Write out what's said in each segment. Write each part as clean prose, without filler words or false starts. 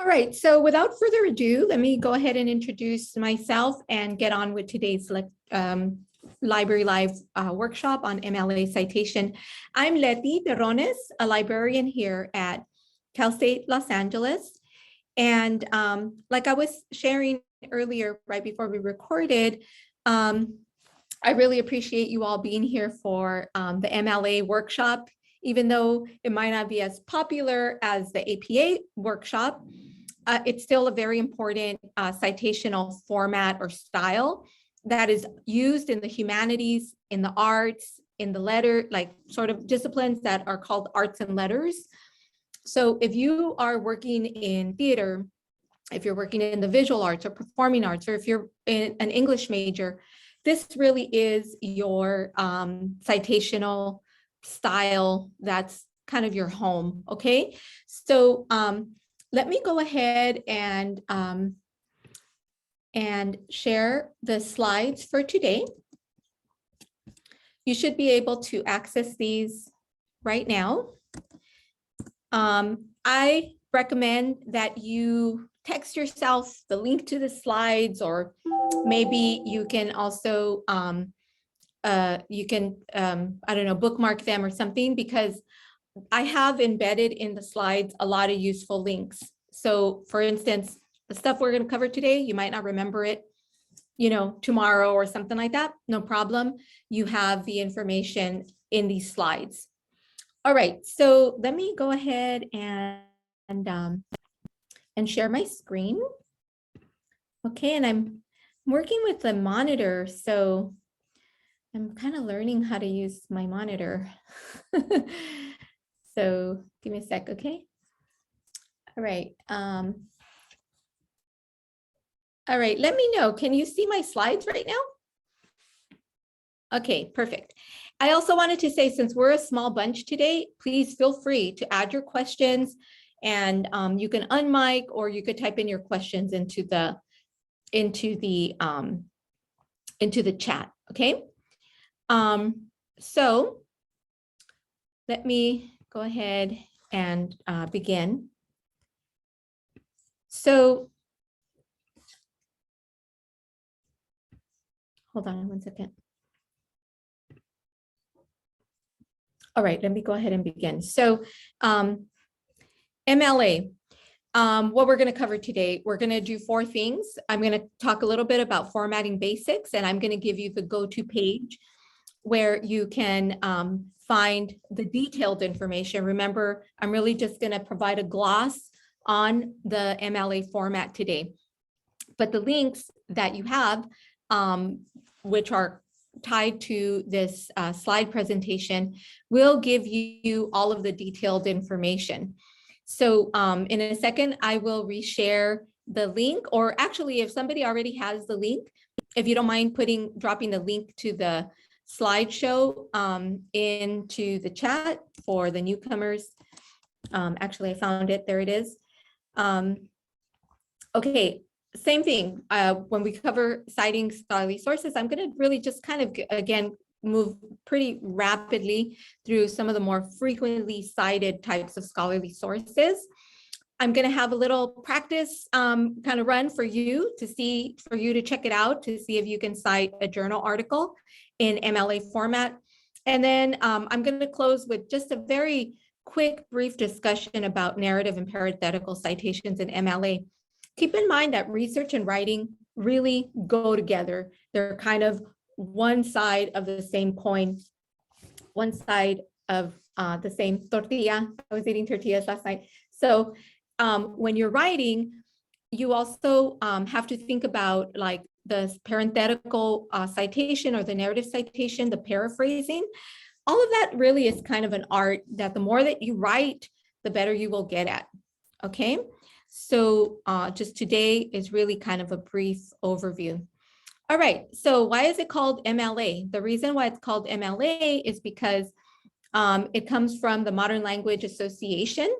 All right, so without further ado, let me go ahead and introduce myself and get on with today's Library Live workshop on MLA citation. I'm Leti Terrones, a librarian here at Cal State Los Angeles. And like I was sharing earlier, right before we recorded, I really appreciate you all being here for the MLA workshop, even though it might not be as popular as the APA workshop. It's still a very important citational format or style that is used in the humanities, in the arts, in the letter, like sort of disciplines that are called arts and letters. So if you are working in theater, if you're working in the visual arts or performing arts, or if you're in an English major, this really is your citational style. That's kind of your home, okay? So let me go ahead and share the slides for today. You should be able to access these right now. I recommend that you text yourself the link to the slides, or maybe you can also, I don't know, bookmark them or something, because I have embedded in the slides a lot of useful links. So for instance, the stuff we're going to cover today, you might not remember it, you know, tomorrow or something like that. No problem. You have the information in these slides. All right, so let me go ahead and share my screen. Okay, and I'm working with the monitor, so I'm kind of learning how to use my monitor. So give me a sec, okay? All right. All right, let me know. Can you see my slides right now? Okay, perfect. I also wanted to say, since we're a small bunch today, please feel free to add your questions, and you can unmic, or you could type in your questions into the chat. Okay. So let me go ahead and begin. So hold on one second. All right, let me go ahead and begin. So MLA, what we're going to cover today, we're going to do 4 things. I'm going to talk a little bit about formatting basics, and I'm going to give you the go-to page where you can find the detailed information. Remember, I'm really just going to provide a gloss on the MLA format today. But the links that you have, which are tied to this slide presentation, will give you all of the detailed information. So in a second, I will reshare the link, or actually, if somebody already has the link, if you don't mind dropping the link to the slideshow into the chat for the newcomers. Actually, I found it. There it is. Okay, same thing. When we cover citing scholarly sources, I'm going to really just kind of, again, move pretty rapidly through some of the more frequently cited types of scholarly sources. I'm going to have a little practice kind of run for you to check it out, to see if you can cite a journal article in MLA format. And then I'm going to close with just a very quick, brief discussion about narrative and parenthetical citations in MLA. Keep in mind that research and writing really go together. They're kind of one side of the same coin, one side of the same tortilla. I was eating tortillas last night. So when you're writing, you also have to think about like the parenthetical citation or the narrative citation, the paraphrasing. All of that really is kind of an art that the more that you write, the better you will get at. Okay. So just today is really kind of a brief overview. All right, so why is it called MLA? The reason why it's called MLA is because it comes from the Modern Language Association.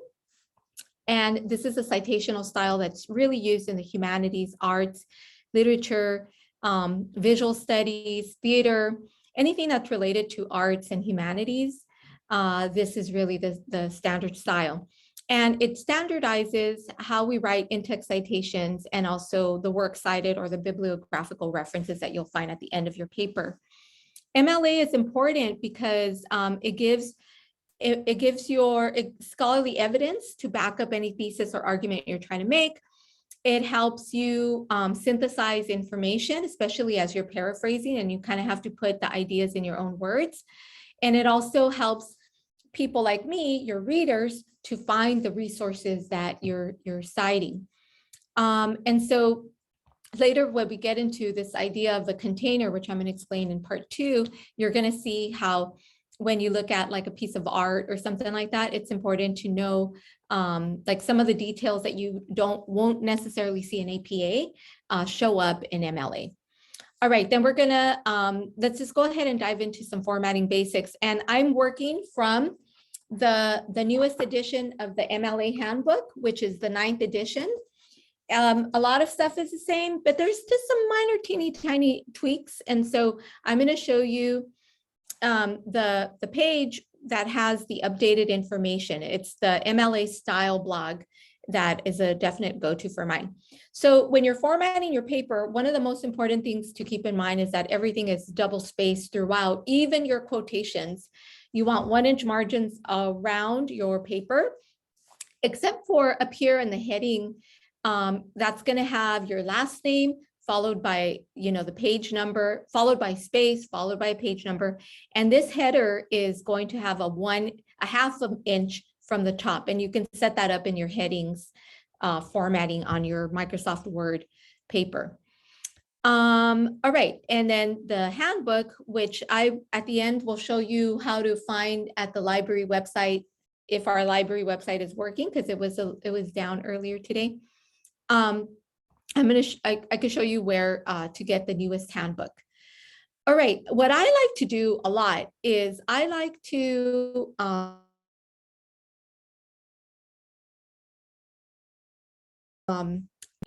And this is a citational style that's really used in the humanities, arts, literature, visual studies, theater, anything that's related to arts and humanities. This is really the standard style. And it standardizes how we write in-text citations and also the works cited or the bibliographical references that you'll find at the end of your paper. MLA is important because it gives your scholarly evidence to back up any thesis or argument you're trying to make. It helps you synthesize information, especially as you're paraphrasing and you kind of have to put the ideas in your own words. And it also helps people like me, your readers, to find the resources that you're citing. And so later, when we get into this idea of the container, which I'm going to explain in part 2, you're going to see how when you look at like a piece of art or something like that, it's important to know like some of the details that you won't necessarily see in APA show up in MLA. All right, then we're gonna, let's just go ahead and dive into some formatting basics. And I'm working from the newest edition of the MLA Handbook, which is the 9th edition. A lot of stuff is the same, but there's just some minor teeny tiny tweaks. And so I'm gonna show you the page that has the updated information. It's the MLA Style Blog that is a definite go-to for mine. So when you're formatting your paper, one of the most important things to keep in mind is that everything is double spaced throughout, even your quotations. You want 1-inch margins around your paper, except for up here in the heading, that's going to have your last name, followed by, the page number, followed by space, followed by a page number. And this header is going to have a 1/2 inch from the top. And you can set that up in your headings formatting on your Microsoft Word paper. All right, and then the handbook, which at the end will show you how to find at the library website, if our library website is working, because it was down earlier today. I could show you where to get the newest handbook. All right, what I like to do a lot is I like to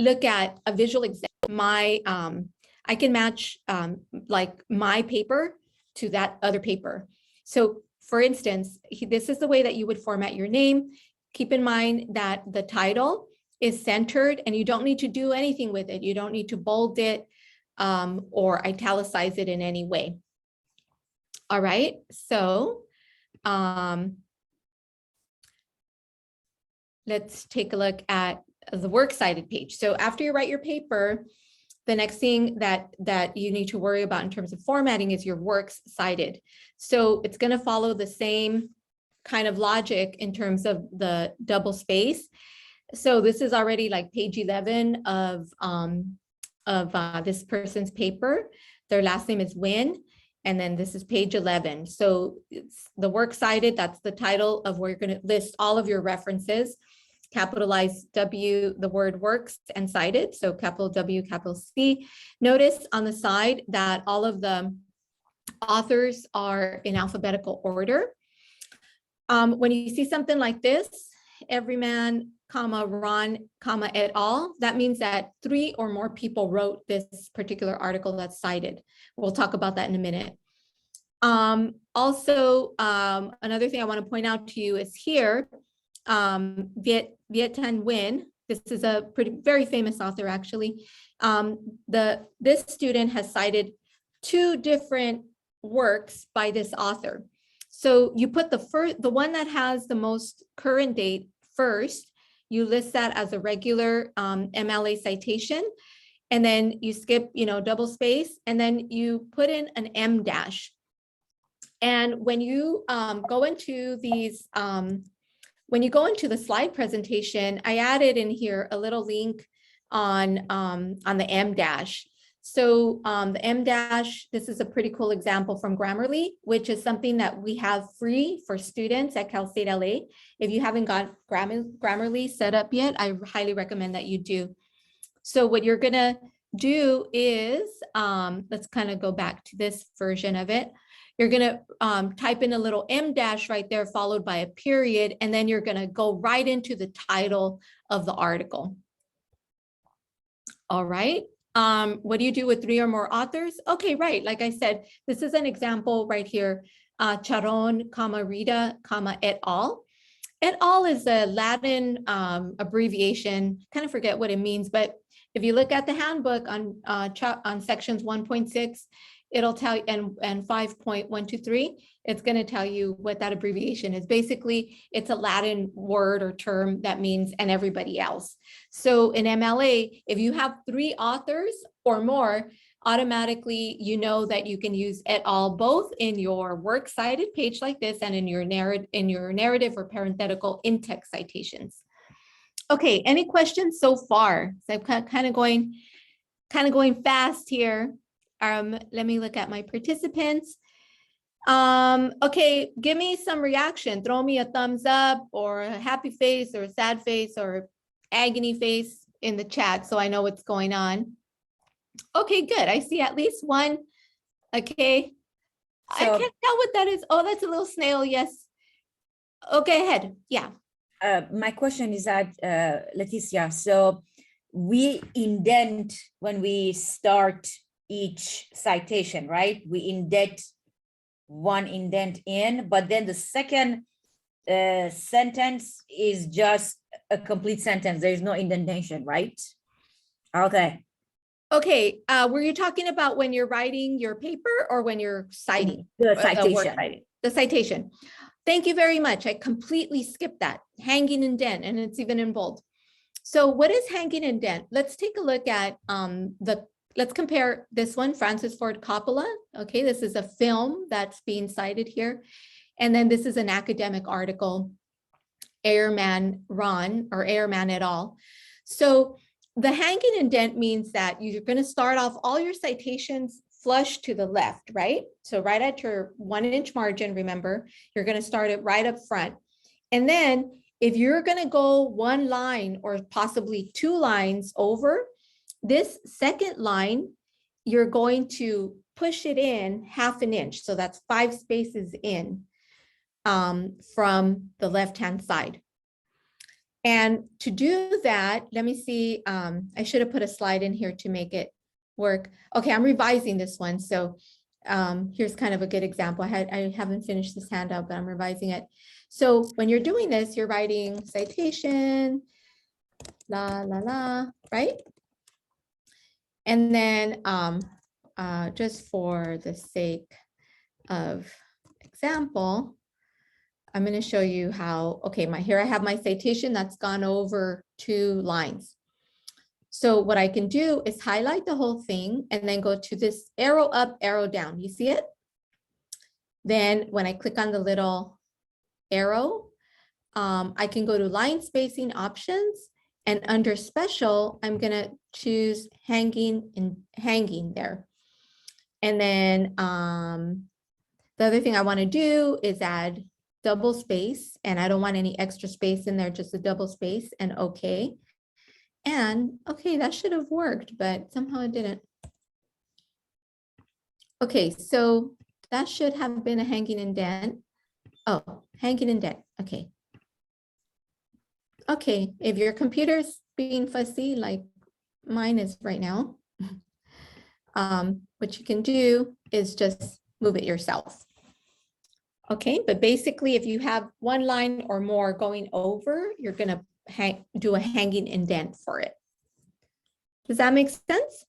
look at a visual example. I can match like my paper to that other paper. So for instance, this is the way that you would format your name. Keep in mind that the title is centered and you don't need to do anything with it. You don't need to bold it or italicize it in any way. All right, so let's take a look at the works cited page. So after you write your paper, the next thing that you need to worry about in terms of formatting is your works cited. So it's going to follow the same kind of logic in terms of the double space. So this is already like page 11 of this person's paper. Their last name is Wynn, and then this is page 11. So it's the works cited. That's the title of where you're going to list all of your references. Capitalize W, the word works, and cited. So capital W, capital C. Notice on the side that all of the authors are in alphabetical order. When you see something like this, Everyman, comma, Ron, comma, et al., that means that 3 or more people wrote this particular article that's cited. We'll talk about that in a minute. Also, another thing I want to point out to you is here, Viet Thanh Nguyen. This is a very famous author, actually. This student has cited 2 different works by this author. So you put the one that has the most current date first. You list that as a regular MLA citation, and then you skip, double space, and then you put in an Mdash. And when you go into these. When you go into the slide presentation, I added in here a little link on the Mdash. So the Mdash, this is a pretty cool example from Grammarly, which is something that we have free for students at Cal State L.A. If you haven't got Grammarly set up yet, I highly recommend that you do. So what you're gonna do is, let's kind of go back to this version of it. You're going to type in a little Mdash right there, followed by a period, and then you're going to go right into the title of the article. All right. What do you do with 3 or more authors? Okay, right. Like I said, this is an example right here. Charon, comma, Rita, comma, et al. Et al. Is a Latin abbreviation, kind of forget what it means, but if you look at the handbook on sections 1.6, it'll tell you, and 5.123, it's going to tell you what that abbreviation is. Basically, it's a Latin word or term that means and everybody else. So in MLA, if you have 3 authors or more, automatically you know that you can use et al. Both in your works cited page like this and in your narrative or parenthetical in-text citations. Okay, any questions so far? So I'm kind of going fast here. Let me look at my participants. Okay, give me some reaction. Throw me a thumbs up or a happy face or a sad face or agony face in the chat so I know what's going on. Okay, good. I see at least one. Okay. I can't tell what that is. Oh, that's a little snail. Yes. Okay, ahead. Yeah. My question is that, Leticia, so we indent when we start each citation, right? We indent one indent in, but then the second sentence is just a complete sentence. There's no indentation, right? Okay. Okay. Were you talking about when you're writing your paper or when you're citing? The citation. The citation. Thank you very much. I completely skipped that. Hanging indent, and it's even in bold. So what is hanging indent? Let's take a look at let's compare this one, Francis Ford Coppola. Okay, this is a film that's being cited here. And then this is an academic article, Ehrman Ron or Ehrman et al. So the hanging indent means that you're going to start off all your citations flush to the left, right? So right at your 1-inch margin, remember, you're going to start it right up front. And then if you're going to go 1 line or possibly 2 lines over, this second line, you're going to push it in 1/2 inch. So that's 5 spaces in from the left-hand side. And to do that, let me see, I should have put a slide in here to make it work. Okay, I'm revising this one. So here's kind of a good example. I haven't finished this handout, but I'm revising it. So when you're doing this, you're writing citation, la, la, la, right? And then just for the sake of example, I'm going to show you how, okay, here I have my citation that's gone over 2 lines. So what I can do is highlight the whole thing and then go to this arrow up, arrow down. You see it? Then when I click on the little arrow, I can go to line spacing options, and under special, I'm going to choose hanging there. And then the other thing I want to do is add double space, and I don't want any extra space in there, just a double space, and okay. And okay, that should have worked, but somehow it didn't. Okay, so that should have been a hanging indent. Oh, hanging indent. Okay. Okay, if your computer's being fussy like mine is right now, what you can do is just move it yourself. Okay, but basically if you have 1 line or more going over, you're gonna do a hanging indent for it. Does that make sense?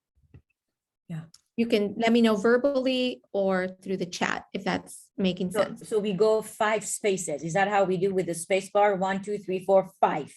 Yeah. You can let me know verbally or through the chat if that's making sense. So we go 5 spaces. Is that how we do with the space bar? 1, 2, 3, 4, 5.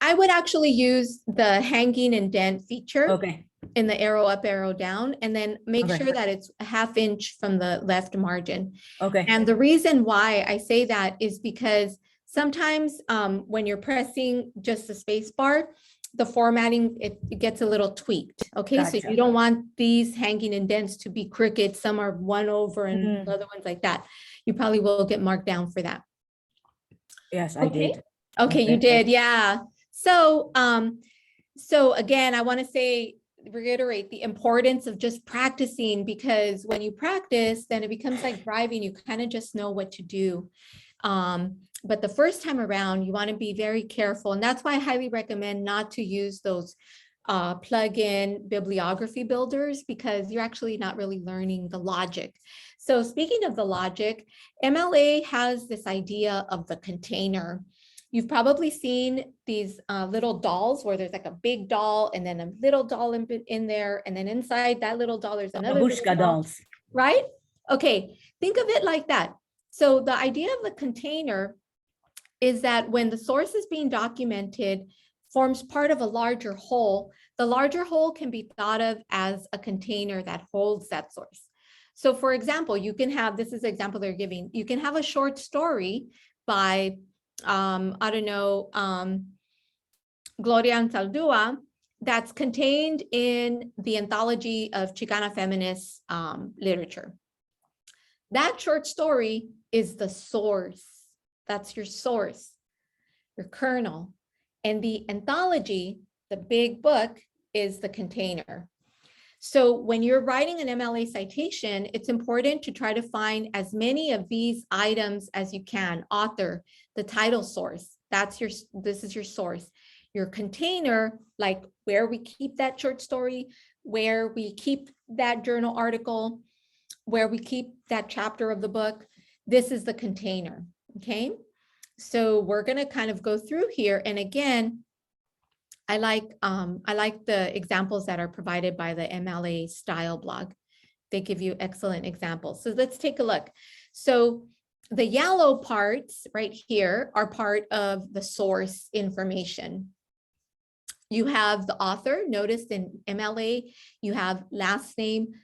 I would actually use the hanging indent feature. Okay. In the arrow up, arrow down, and then make sure that it's 1/2 inch from the left margin. Okay. And the reason why I say that is because sometimes when you're pressing just the space bar, the formatting, it gets a little tweaked. Okay, Gotcha. So you don't want these hanging indents to be crooked. Some are 1 over and other ones like that. You probably will get marked down for that. Yes, I did. Okay, you did, yeah. So, so again, I want to reiterate the importance of just practicing, because when you practice, then it becomes like driving. You kind of just know what to do. But the first time around, you want to be very careful. And that's why I highly recommend not to use those plug-in bibliography builders, because you're actually not really learning the logic. So speaking of the logic, MLA has this idea of the container. You've probably seen these little dolls where there's like a big doll and then a little doll in there. And then inside that little doll, there's another little Babushka doll, dolls. right? Okay, think of it like that. So the idea of the container is that when the source is being documented, forms part of a larger whole, the larger whole can be thought of as a container that holds that source. So for example, you can have, this is the example they're giving, you can have a short story by, I don't know, Gloria Anzaldúa that's contained in the anthology of Chicana feminist literature. That short story is the source. That's your source, your kernel. And the anthology, the big book, is the container. So when you're writing an MLA citation, it's important to try to find as many of these items as you can. Author, the title source, this is your source. Your container, like where we keep that short story, where we keep that journal article, where we keep that chapter of the book, this is the container, okay? So we're gonna kind of go through here. And again, I like the examples that are provided by the MLA Style Blog. They give you excellent examples. So let's take a look. So the yellow parts right here are part of the source information. You have the author. Notice in MLA, you have last name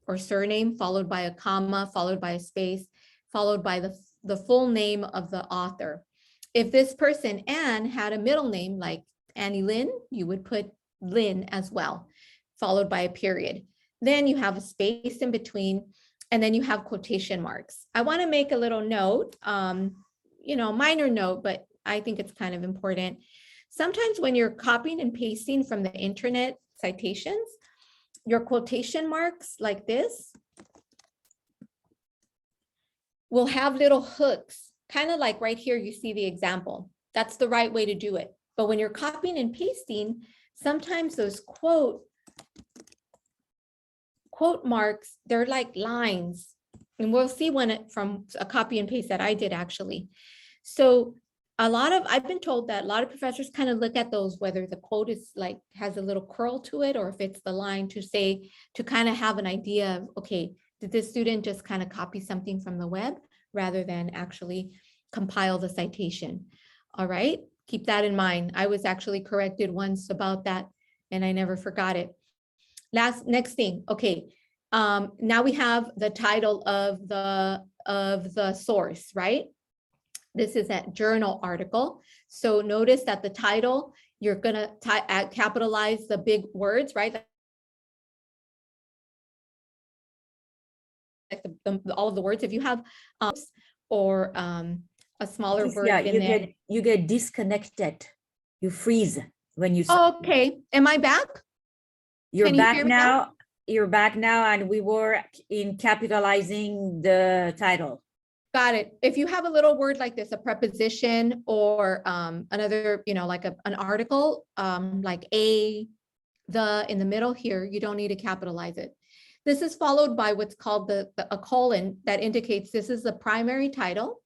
or surname, followed by a comma, followed by a space, followed by the full name of the author. If this person, Anne, had a middle name like Annie Lynn, you would put Lynn as well, followed by a period. Then you have a space in between, and then you have quotation marks. I want to make a little note, minor note, but I think it's kind of important. Sometimes when you're copying and pasting from the internet citations, your quotation marks like this will have little hooks, kind of like right here, you see the example. That's the right way to do it. But when you're copying and pasting, sometimes those quote marks, they're like lines. And we'll see from a copy and paste that I did actually. So I've been told that a lot of professors kind of look at those, whether the quote is like, has a little curl to it, or if it's the line to kind of have an idea of, okay, did this student just kind of copy something from the web rather than actually compile the citation? All right, keep that in mind. I was actually corrected once about that and I never forgot it. Next thing, okay. Now we have the title of the source, right? This is that journal article. So notice that the title, you're gonna capitalize the big words, right? Like all of the words. If you have or a smaller word in there, you get disconnected. You freeze when you. Okay, am I back? You're back now. You're back now, and we were in capitalizing the title. Got it. If you have a little word like this, a preposition or another, like an article, like the in the middle here, you don't need to capitalize it. This is followed by what's called a colon that indicates this is the primary title,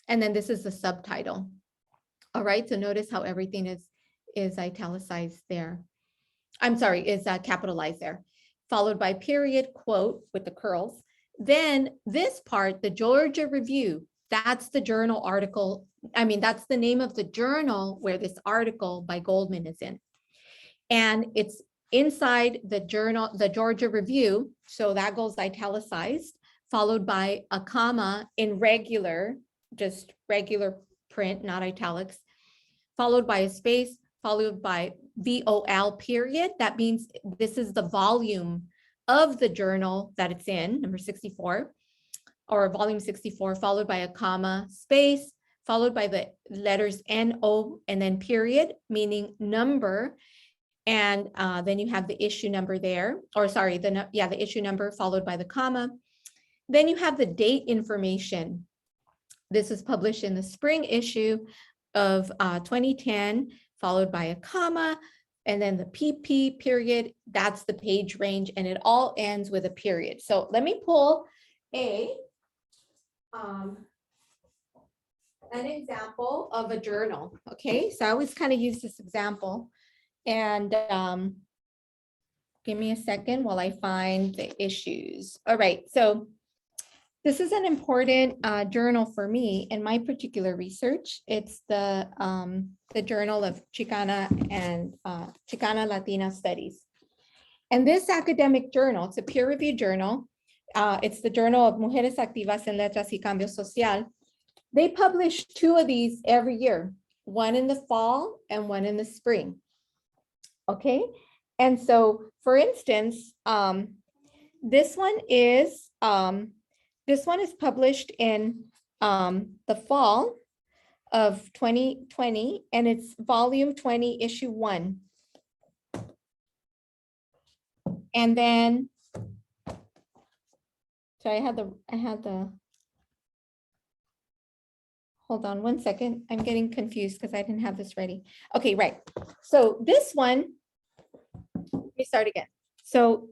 and then this is the subtitle. All right, so notice how everything is italicized there. I'm sorry, is capitalized there, followed by period, quote with the curls. Then this part, the Georgia Review, that's the journal article. I mean, that's the name of the journal where this article by Goldman is in. And it's inside the journal, the Georgia Review. So that goes italicized, followed by a comma in regular, just regular print, not italics, followed by a space, followed by VOL period. That means this is the volume of the journal that it's in, number 64, or volume 64, followed by a comma, space, followed by the letters NO, and then period, meaning number. And then you have the issue number there, or sorry, the issue number followed by the comma. Then you have the date information. This is published in the spring issue of 2010, followed by a comma, and then the PP period, that's the page range, and it all ends with a period. So let me pull an an example of a journal. Okay, so I always kind of use this example, and give me a second while I find the issues. All right, so this is an important journal for me in my particular research. It's the Journal of Chicana and Chicana Latina Studies. And this academic journal, it's a peer-reviewed journal. It's the Journal of Mujeres Activas en Letras y Cambio Social. They publish 2 of these every year, one in the fall and one in the spring. Okay, and so for instance, this one is published in the fall of 2020, and it's volume 20, issue 1. And then, so I had the, hold on one second. I'm getting confused because I didn't have this ready. Okay, right. So this one, let me start again. So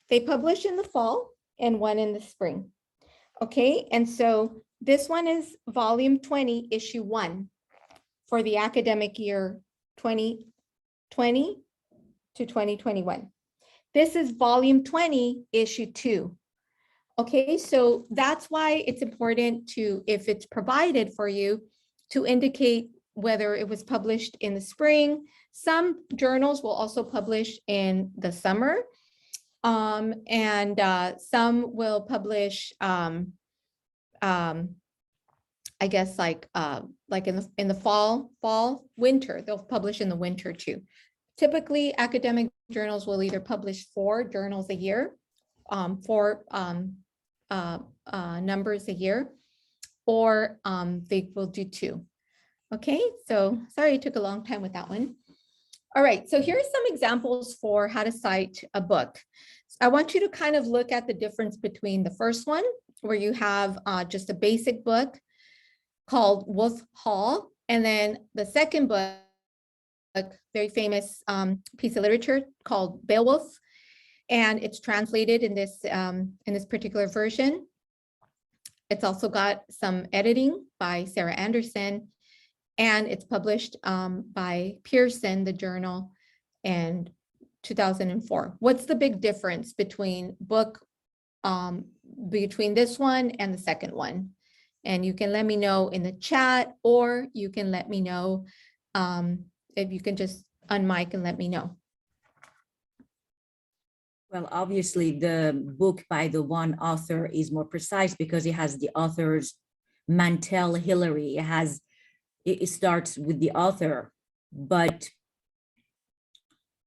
they publish in the fall and one in the spring. Okay, and so this one is volume 20, issue 1 for the academic year 2020 to 2021. This is volume 20, issue 2. Okay, so that's why it's important to, if it's provided for you, to indicate whether it was published in the spring. Some journals will also publish in the summer, and some will publish, I guess, like in the fall, winter. They'll publish in the winter too. Typically, academic journals will either publish 4 journals a year, 4 numbers a year, or they will do 2. Okay, so sorry it took a long time with that one. All right, so here are some examples for how to cite a book. I want you to kind of look at the difference between the first one, where you have just a basic book called Wolf Hall, and then the second book, a very famous piece of literature called Beowulf, and it's translated in this particular version. It's also got some editing by Sarah Anderson, and it's published by Pearson, the journal, in 2004. What's the big difference between between this one and the second one? And you can let me know in the chat, or you can let me know if you can just unmic and let me know. Well, obviously the book by the one author is more precise because it has the author's Mantel Hillary. It starts with the author, but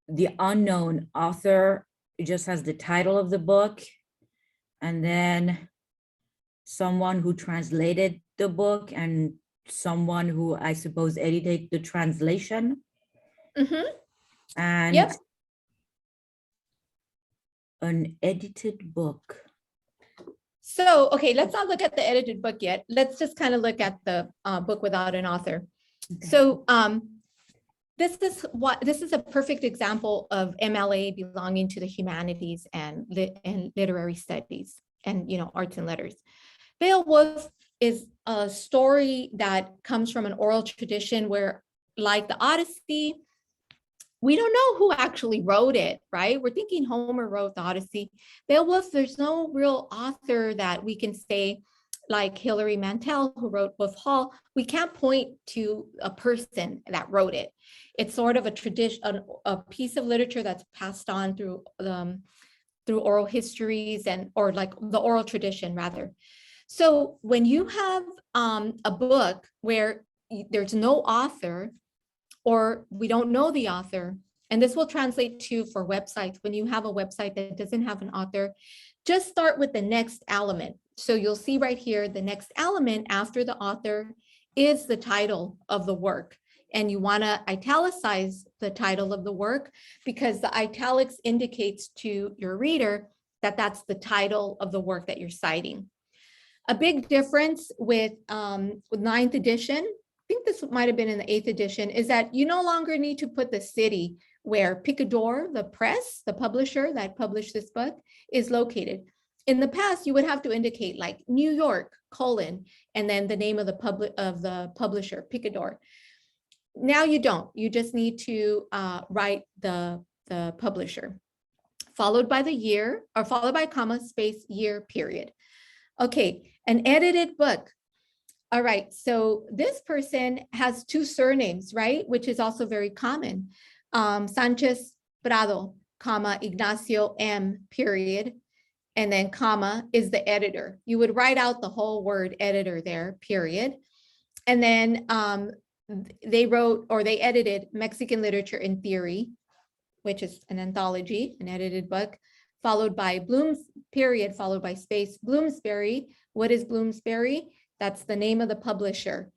the unknown author, it just has the title of the book, and then someone who translated the book and someone who, I suppose, edited the translation. Mm-hmm. And yep. An edited book. So, okay, let's not look at the edited book yet. Let's just kind of look at the book without an author. Okay. So this is a perfect example of MLA belonging to the humanities and literary studies and, arts and letters. Beowulf is a story that comes from an oral tradition where, like the Odyssey, we don't know who actually wrote it, right? We're thinking Homer wrote the Odyssey. Beowulf, there's no real author that we can say, like Hilary Mantel, who wrote Wolf Hall. We can't point to a person that wrote it. It's sort of a tradition, a piece of literature that's passed on through oral histories or like the oral tradition, rather. So when you have a book where there's no author, or we don't know the author, and this will translate to for websites. When you have a website that doesn't have an author, just start with the next element. So you'll see right here, the next element after the author is the title of the work. And you want to italicize the title of the work because the italics indicates to your reader that that's the title of the work that you're citing. A big difference with 9th edition, I think this might have been in the 8th edition, is that you no longer need to put the city where Picador, the press, the publisher that published this book, is located. In the past, you would have to indicate like New York, colon, and then the name of the publisher, Picador. Now you don't. You just need to write the publisher, followed by the year, or followed by comma, space, year, period. Okay, an edited book. All right, so this person has two surnames, right? Which is also very common. Sanchez Prado, comma, Ignacio M, period. And then comma is the editor. You would write out the whole word editor there, period. And then they wrote, or they edited Mexican Literature in Theory, which is an anthology, an edited book, followed by Bloom's, period, followed by space, Bloomsbury. What is Bloomsbury? That's the name of the publisher.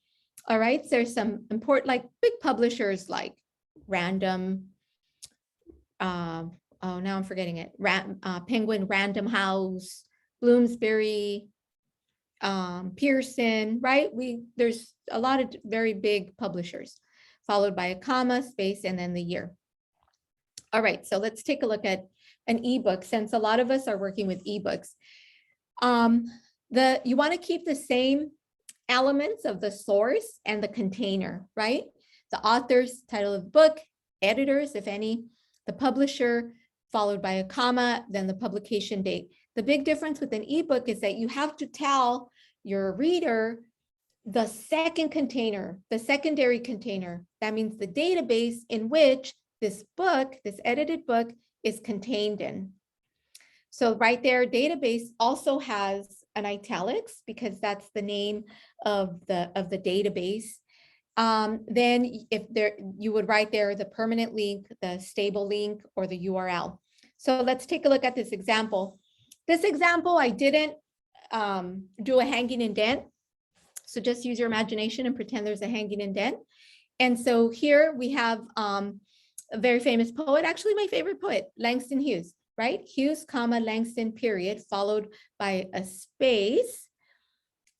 All right, so there's some important, like big publishers like Random, oh, now I'm forgetting it, Penguin Random House, Bloomsbury, Pearson, right? There's a lot of very big publishers, followed by a comma, space, and then the year. All right, so let's take a look at an ebook, since a lot of us are working with ebooks. You want to keep the same elements of the source and the container, right? The author's title of the book, editors, if any, the publisher, followed by a comma, then the publication date. The big difference with an ebook is that you have to tell your reader the second container, the secondary container. That means the database in which this book, this edited book, is contained in. So right there, database also has an italics because that's the name of the database. Then if you would write there the permanent link, the stable link, or the URL. So let's take a look at this example. This example, I didn't do a hanging indent. So just use your imagination and pretend there's a hanging indent. And so here we have a very famous poet, actually my favorite poet, Langston Hughes, right? Hughes, comma, Langston, period, followed by a space,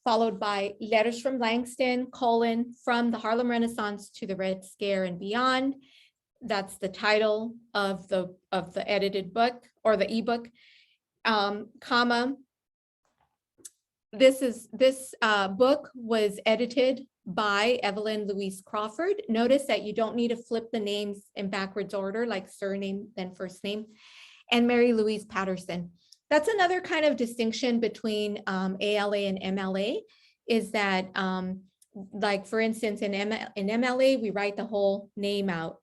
followed by letters from Langston, colon, from the Harlem Renaissance to the Red Scare and beyond. That's the title of the edited book or the ebook, comma. This book was edited by Evelyn Louise Crawford. Notice that you don't need to flip the names in backwards order, like surname, then first name, and Mary Louise Patterson. That's another kind of distinction between ALA and MLA, is that like for instance, in MLA, we write the whole name out.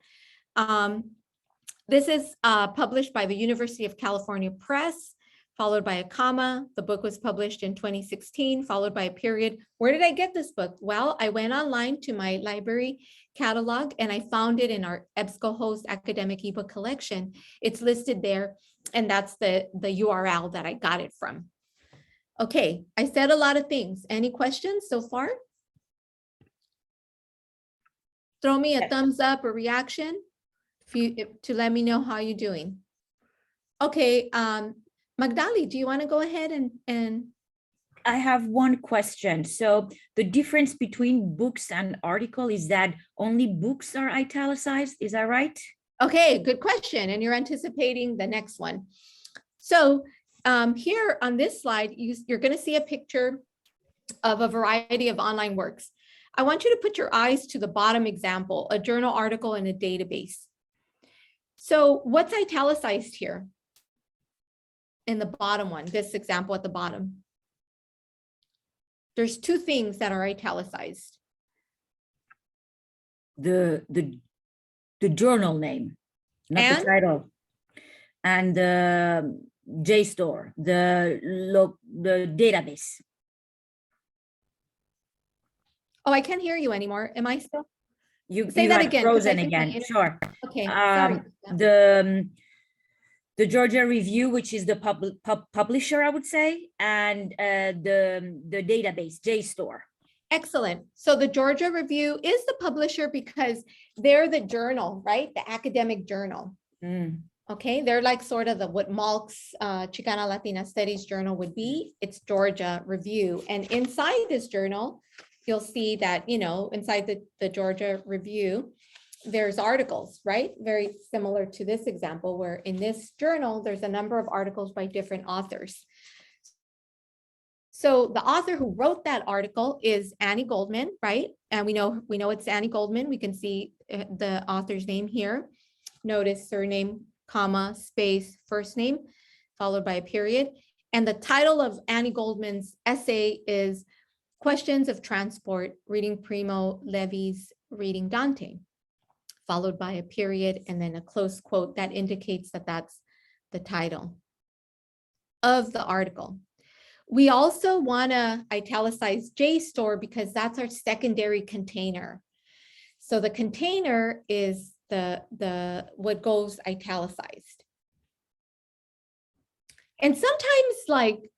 This is published by the University of California Press, followed by a comma. The book was published in 2016, followed by a period. Where did I get this book? Well, I went online to my library catalog and I found it in our EBSCOhost academic ebook collection. It's listed there, and that's the URL that I got it from. Okay, I said a lot of things. Any questions so far? Throw me a thumbs up or reaction to let me know how you're doing. Okay, Magdali, do you want to go ahead and I have one question. So the difference between books and article is that only books are italicized. Is that right? Okay, good question. And you're anticipating the next one. So here on this slide, you're going to see a picture of a variety of online works. I want you to put your eyes to the bottom example, a journal article in a database. So what's italicized here? In the bottom one, this example at the bottom. There's two things that are italicized. The journal name, not the title, and the JSTOR, the database. Oh, I can't hear you anymore. Am I still? You say that again. Frozen again. Sure. Okay. Sorry. The Georgia Review, which is the publisher, I would say, and the database, JSTOR. Excellent. So the Georgia Review is the publisher because they're the journal, right? The academic journal. Okay, they're like sort of what Malk's Chicana Latina Studies Journal would be. It's Georgia Review. And inside this journal, you'll see that, you know, inside the Georgia Review, there's articles, right? Very similar to this example, where in this journal, there's a number of articles by different authors. So the author who wrote that article is Annie Goldman, right? And we know it's Annie Goldman. We can see the author's name here. Notice surname, comma, space, first name, followed by a period. And the title of Annie Goldman's essay is Questions of Transport, Reading Primo Levi's Reading Dante, followed by a period and then a close quote that indicates that that's the title of the article. We also want to italicize JSTOR because that's our secondary container. So the container is the what goes italicized. And sometimes, like,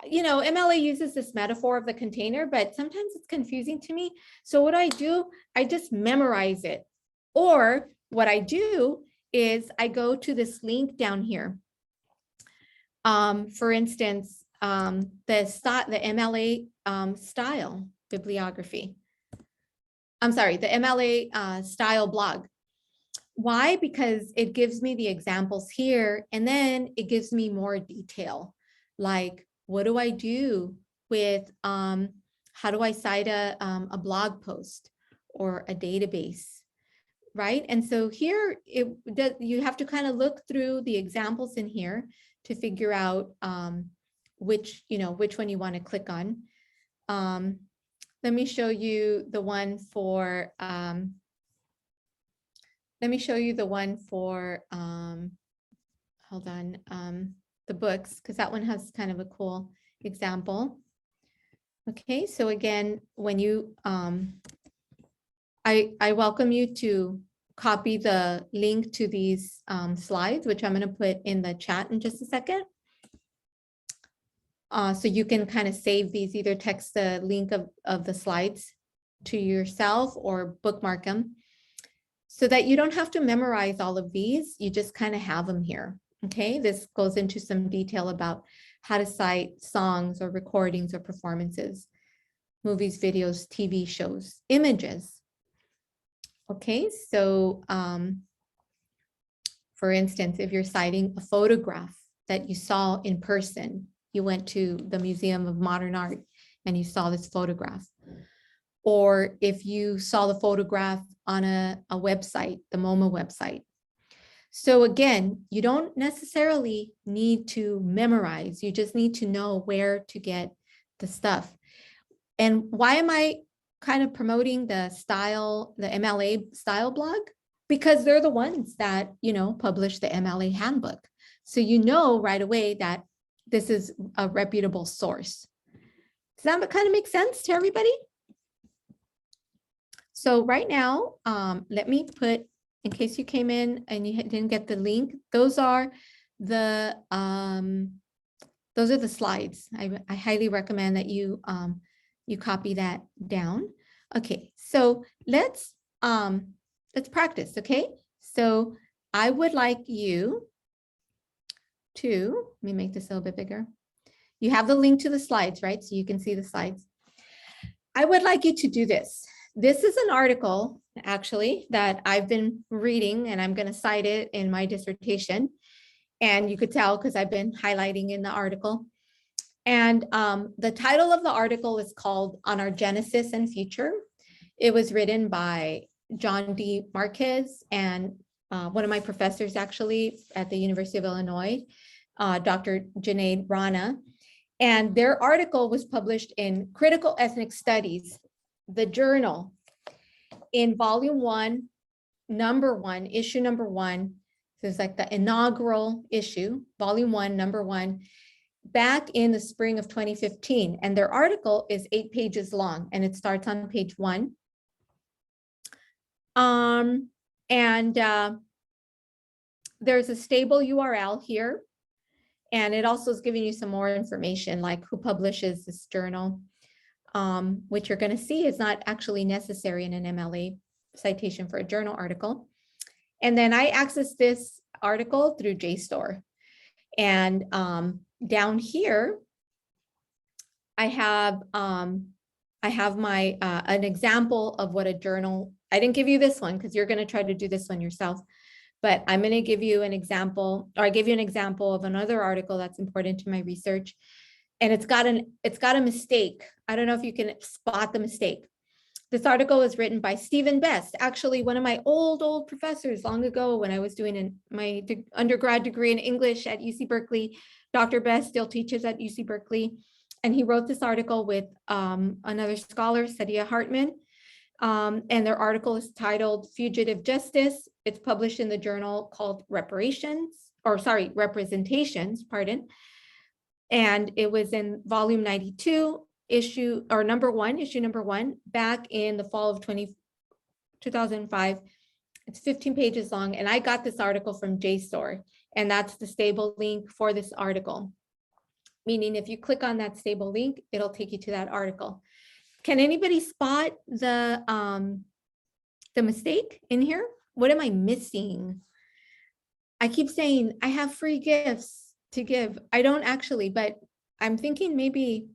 you know, MLA uses this metaphor of the container, but sometimes it's confusing to me. So what I do, I just memorize it. Or what I do is I go to this link down here. For instance, the MLA style bibliography. I'm sorry, the MLA style blog. Why? Because it gives me the examples here, and then it gives me more detail. Like, what do I do with, how do I cite a blog post or a database, right? And so here, you have to kind of look through the examples in here to figure out which one you want to click on. Let me show you the one for, hold on, the books, because that one has kind of a cool example. Okay, so again, when you, I welcome you to copy the link to these slides, which I'm going to put in the chat in just a second. So you can kind of save these, either text the link of the slides to yourself or bookmark them so that you don't have to memorize all of these. You just kind of have them here. Okay, this goes into some detail about how to cite songs or recordings or performances, movies, videos, TV shows, images. Okay, so for instance, if you're citing a photograph that you saw in person, you went to the Museum of Modern Art and you saw this photograph. Or if you saw the photograph on a website, the MoMA website. So again, you don't necessarily need to memorize. You just need to know where to get the stuff. And why am I kind of promoting the MLA Style Blog? Because they're the ones that, publish the MLA Handbook. So you know right away that this is a reputable source. Does that kind of make sense to everybody? So right now, let me put, in case you came in and you didn't get the link, those are the slides. I highly recommend that you copy that down. Okay, so let's practice. Okay, so I would like you to, let me make this a little bit bigger. You have the link to the slides, right? So you can see the slides. I would like you to do this. This is an article, actually, that I've been reading, and I'm going to cite it in my dissertation. And you could tell because I've been highlighting in the article. And the title of the article is called On Our Genesis and Future. It was written by John D. Marquez and one of my professors, actually, at the University of Illinois, Dr. Junaid Rana. And their article was published in Critical Ethnic Studies, the journal, in volume 1, number 1, issue number 1. So it's like the inaugural issue, volume 1, number 1, back in the spring of 2015. And their article is 8 pages long, and it starts on page 1. There's a stable URL here. And it also is giving you some more information, like who publishes this journal, which you're going to see is not actually necessary in an MLA citation for a journal article. And then I access this article through JSTOR. And down here, I have my an example of what a journal. I didn't give you this one because you're going to try to do this one yourself. But I'm going to give you an example, or I give you an example of another article that's important to my research. and it's got a mistake. I don't know if you can spot the mistake. This article was written by Stephen Best, actually one of my old professors long ago when I was doing my undergrad degree in English at UC Berkeley. Dr. Best still teaches at UC Berkeley. And he wrote this article with another scholar, Sadia Hartman. And their article is titled Fugitive Justice. It's published in the journal called Representations, pardon. And it was in volume 92, issue number one, back in the fall of 2005. It's 15 pages long. And I got this article from JSTOR, and that's the stable link for this article. Meaning if you click on that stable link, it'll take you to that article. Can anybody spot the mistake in here? What am I missing? I keep saying I have free gifts to give. I don't actually, but I'm thinking maybe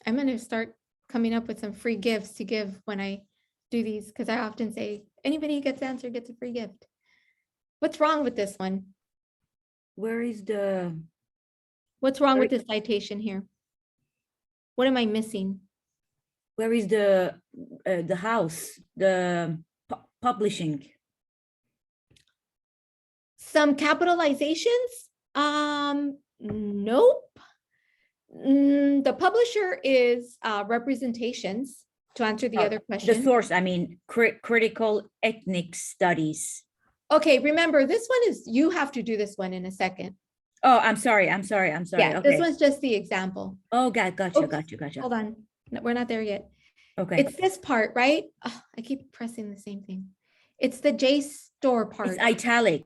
I'm going to start coming up with some free gifts to give when I do these, because I often say anybody who gets answered gets a free gift. What's wrong with this one? What's wrong with the citation here? What am I missing? Where is the house, the publishing? Some capitalizations? Nope. The publisher is Representations, to answer the other question. The source, I mean, critical ethnic studies. Okay, remember, this one is, you have to do this one in a second. Oh, I'm sorry. Yeah, Okay. this one's just the example. Oh, gotcha. Hold on, no, we're not there yet. Okay. It's this part, right? Oh, I keep pressing the same thing. It's the JSTOR part. It's italic.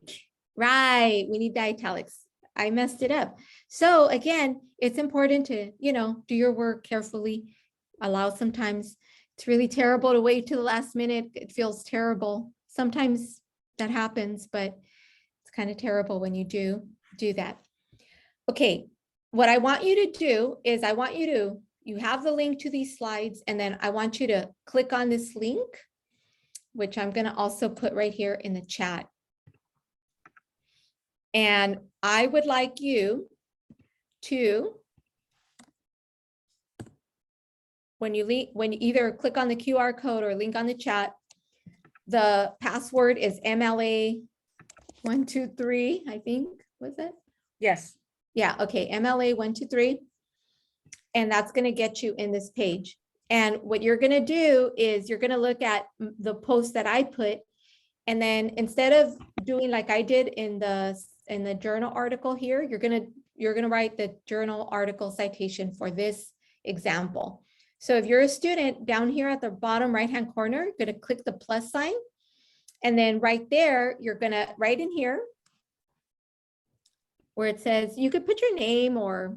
Right, we need the italics. I messed it up. So again, it's important to, do your work carefully. Allow sometimes it's really terrible to wait to the last minute. It feels terrible. Sometimes that happens, but it's kind of terrible when you do that. Okay, what I want you to do is you have the link to these slides, and then I want you to click on this link, which I'm going to also put right here in the chat. And I would like you to, when you either click on the QR code or link on the chat, the password is MLA 123, I think, was it? Yes. Yeah, okay, MLA 123. And that's going to get you in this page. And what you're going to do is you're going to look at the post that I put. And then instead of doing like I did in the journal article here, you're going to write the journal article citation for this example. So if you're a student, down here at the bottom right-hand corner, you're going to click the plus sign. And then right there, you're going to write in here where it says, you could put your name, or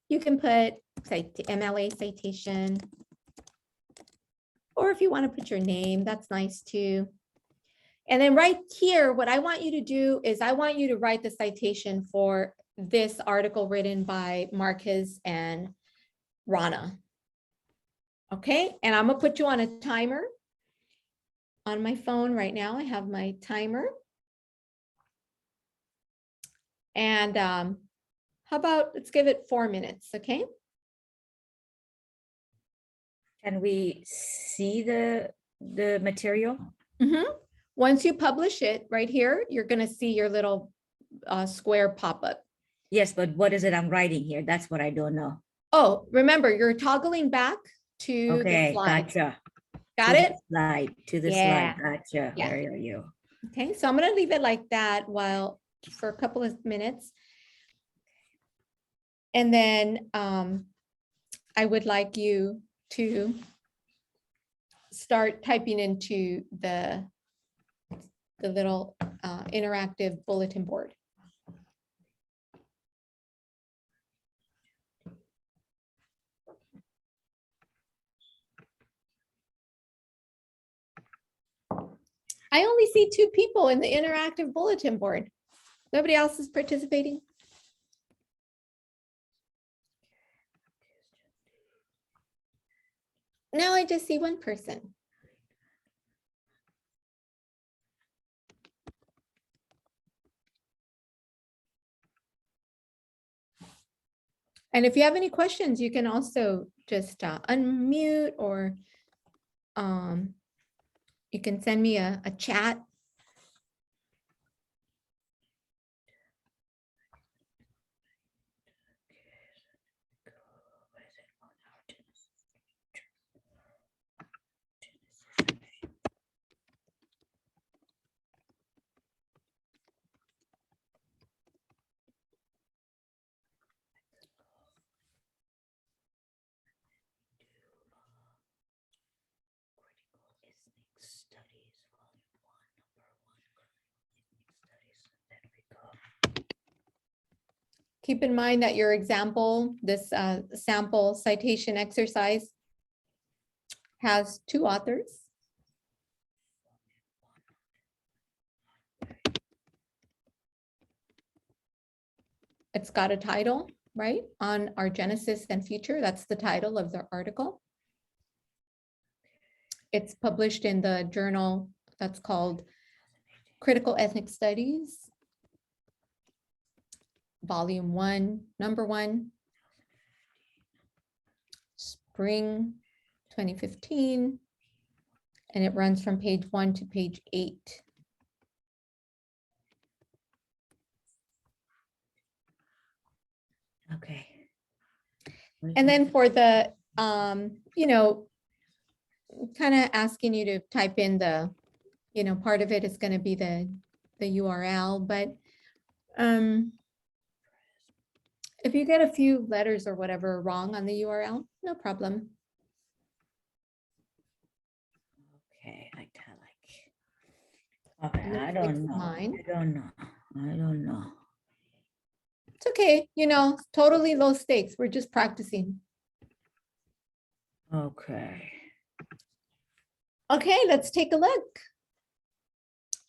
you can put MLA citation. Or if you want to put your name, that's nice too. And then right here, what I want you to do is I want you to write the citation for this article written by Marquez and Rana. Okay, and I'm gonna put you on a timer on my phone right now. I have my timer. And how about, let's give it 4 minutes, okay? Can we see the material? Mm-hmm. Once you publish it right here, you're going to see your little square pop up. Yes, but what is it I'm writing here? That's what I don't know. Oh, remember, you're toggling back to the slide. Gotcha. Got it? To the slide. Gotcha. Yeah. Where are you? Okay, so I'm going to leave it like that for a couple of minutes. And then I would like you to start typing into the little interactive bulletin board. I only see 2 people in the interactive bulletin board. Nobody else is participating? Now I just see 1 person. And if you have any questions, you can also just unmute, or you can send me a chat. Keep in mind that your example, this sample citation exercise, has 2 authors. It's got a title, right? On our Genesis and Future, that's the title of the article. It's published in the journal that's called Critical Ethnic Studies, Volume 1, Number 1, Spring 2015, and it runs from page 1 to page 8. Okay. And then for the, you know, kind of asking you to type in the, you know, part of it is going to be the URL, but if you get a few letters or whatever wrong on the URL, no problem. Okay, italic. Okay, I Fix don't know. mine. I don't know. It's okay, you know, totally low stakes. We're just practicing. Okay. Okay, let's take a look.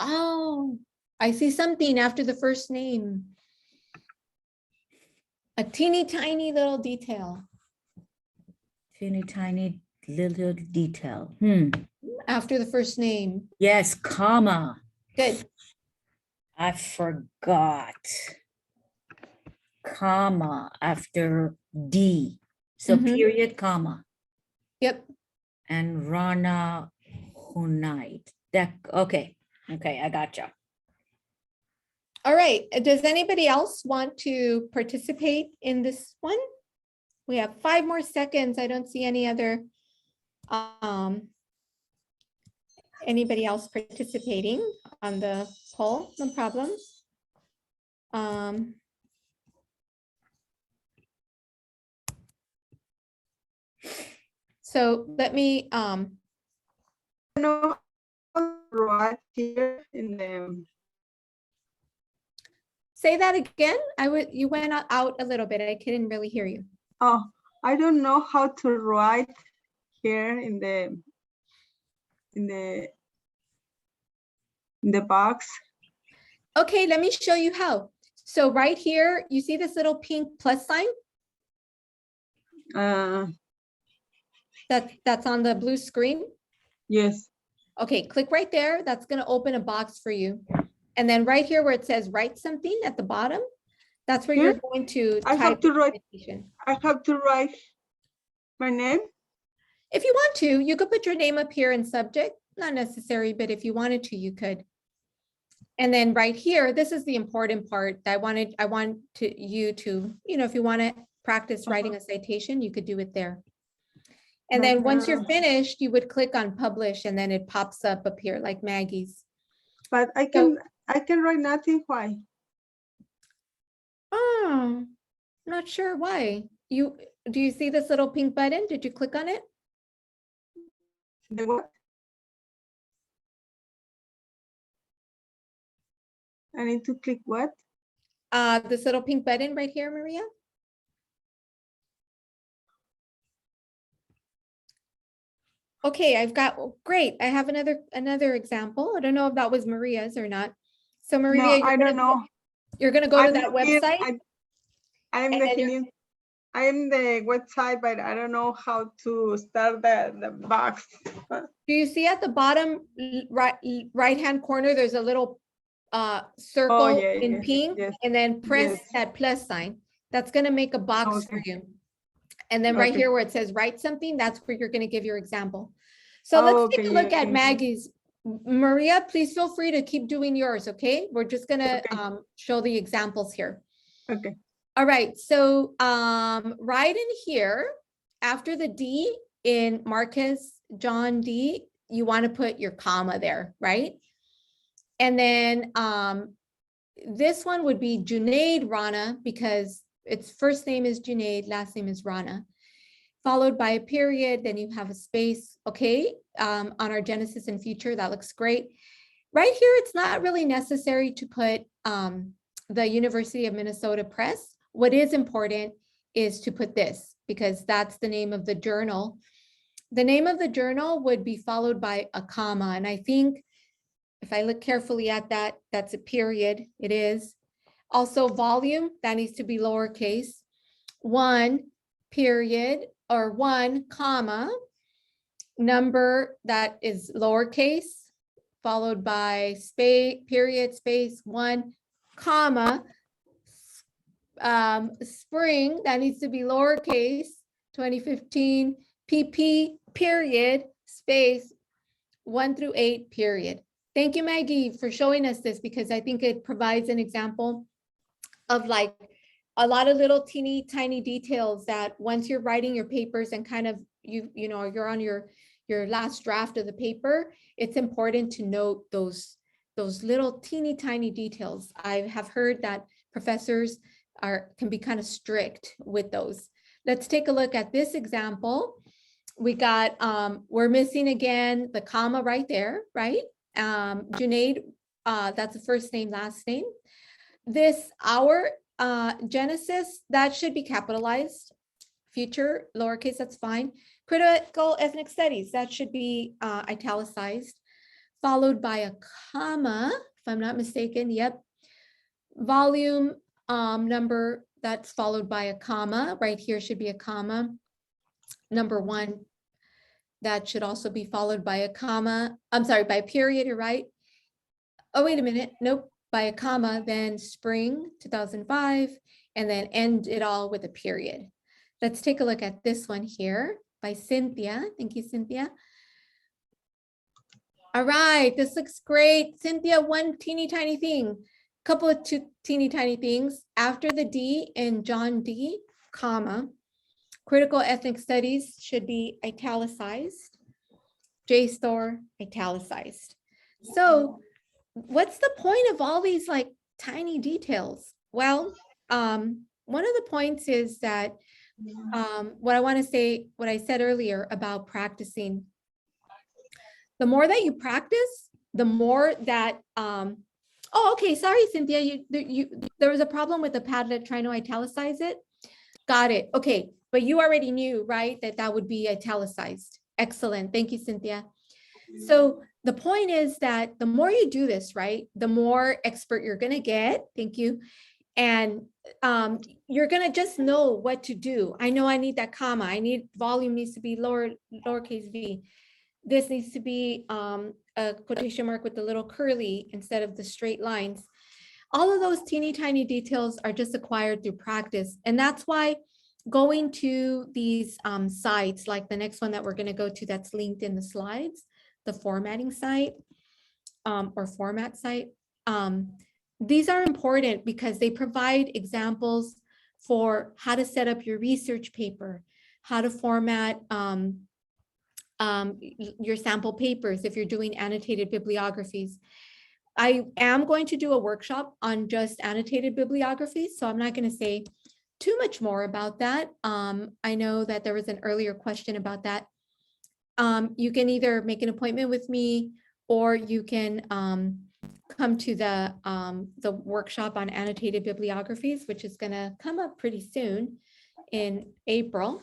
Oh, I see something after the first name. A teeny tiny little detail Teeny tiny little detail. after the first name. Yes, comma. Good. I forgot. Comma after D. So Mhm. period, comma. Yep. And Rana Hunite. Okay, I gotcha. All right. Does anybody else want to participate in this one? We have 5 more seconds. I don't see any other, anybody else participating on the poll. No problem. So let me, No, right here in the. say that again. You went out a little bit. I couldn't really hear you. Oh, I don't know how to write here in the box. Okay, let me show you how. So right here, you see this little pink plus sign? That's on the blue screen? Yes. Okay, click right there. That's going to open a box for you. And then right here where it says write something at the bottom, that's where Here? you're going to I have type to write. citation. I have to write my name. If you want to, you could put your name up here in subject. Not necessary, but if you wanted to, you could. And then right here, this is the important part. I want you to, you know, if you want to practice writing a citation, you could do it there. And then once you're finished, you would click on publish and then it pops up here like Maggie's. But I can write nothing. Why? Oh, not sure why. Do you see this little pink button? Did you click on it? The what? I need to click what? This little pink button right here, Maria. Okay, I've got, great. I have another example. I don't know if that was Maria's or not. So Maria, No, I don't know. You're gonna go to that website. I'm the website, but I don't know how to start the box. Do you see at the bottom right-hand corner, there's a little circle in pink, and then press that plus sign. That's going to make a box for Okay. you. And then right Okay. here where it says write something, that's where you're going to give your example. So let's take a look at Maggie's. Maria, please feel free to keep doing yours, okay? We're just going to Okay. show the examples here. Okay. All right, so right in here, after the D in Marcus John D, you want to put your comma there, right? And then this one would be Junaid Rana, because its first name is Junaid, last name is Rana, followed by a period, then you have a space, okay, on our Genesis and future, that looks great. Right here, it's not really necessary to put the University of Minnesota Press. What is important is to put this, because that's the name of the journal. The name of the journal would be followed by a comma, and I think if I look carefully at that, that's a period, it is. Also volume, that needs to be lowercase. 1 period or 1 comma, number that is lowercase, followed by space, period, space, 1 comma, spring, that needs to be lowercase, 2015, PP, period, space, 1 through 8, period. Thank you, Maggie, for showing us this, because I think it provides an example of like a lot of little teeny tiny details that once you're writing your papers and kind of, you know, you're on your last draft of the paper, it's important to note those little teeny tiny details. I have heard that professors can be kind of strict with those. Let's take a look at this example. We got, we're missing again the comma right there, right? Junaid, that's the first name, last name. This, our Genesis, that should be capitalized. Future, lowercase, that's fine. Critical ethnic studies, that should be italicized, followed by a comma, if I'm not mistaken, yep. Volume number, that's followed by a comma. Right here should be a comma. Number 1, that should also be followed by a comma. I'm sorry, by a period, you're right. Oh, wait a minute, nope, by a comma, then spring 2005, and then end it all with a period. Let's take a look at this one here by Cynthia. Thank you, Cynthia. All right, this looks great. Cynthia, one teeny tiny thing, couple of two teeny tiny things. After the D in John D, comma, critical ethnic studies should be italicized. JSTOR, italicized. So what's the point of all these like tiny details? Well, one of the points is that what I want to say, what I said earlier about practicing. The more that you practice, the more that, oh, okay, sorry, Cynthia, there was a problem with the Padlet trying to italicize it. Got it, okay, but you already knew, right, that would be italicized. Excellent, thank you, Cynthia. So the point is that the more you do this, right, the more expert you're gonna get, thank you, and you're gonna just know what to do. I know I need that comma, I need volume needs to be lowercase v. This needs to be a quotation mark with the little curly instead of the straight lines. All of those teeny tiny details are just acquired through practice. And that's why going to these sites, like the next one that we're going to go to that's linked in the slides, the formatting site or format site, these are important because they provide examples for how to set up your research paper, how to format your sample papers if you're doing annotated bibliographies. I am going to do a workshop on just annotated bibliographies, so I'm not going to say too much more about that. I know that there was an earlier question about that. You can either make an appointment with me, or you can come to the workshop on annotated bibliographies, which is going to come up pretty soon in April.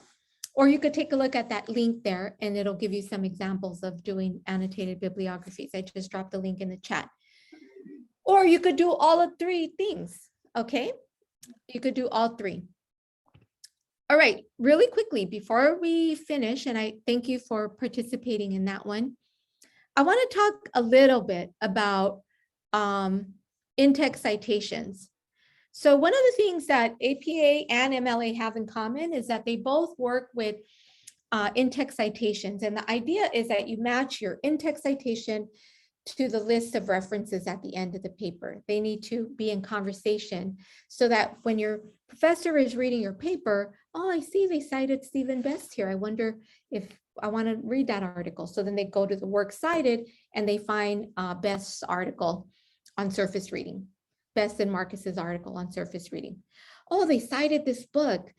Or you could take a look at that link there and it'll give you some examples of doing annotated bibliographies. I just dropped the link in the chat. Or you could do all of 3 things, okay? You could do all 3. All right, really quickly before we finish, and I thank you for participating in that one, I want to talk a little bit about InText Citations. So one of the things that APA and MLA have in common is that they both work with InText citations. And the idea is that you match your InText citation to the list of references at the end of the paper. They need to be in conversation so that when your professor is reading your paper, oh, I see they cited Stephen Best here. I wonder if I want to read that article. So then they go to the works cited and they find Best's article on surface reading, Best and Marcus's article on surface reading. Oh, they cited this book.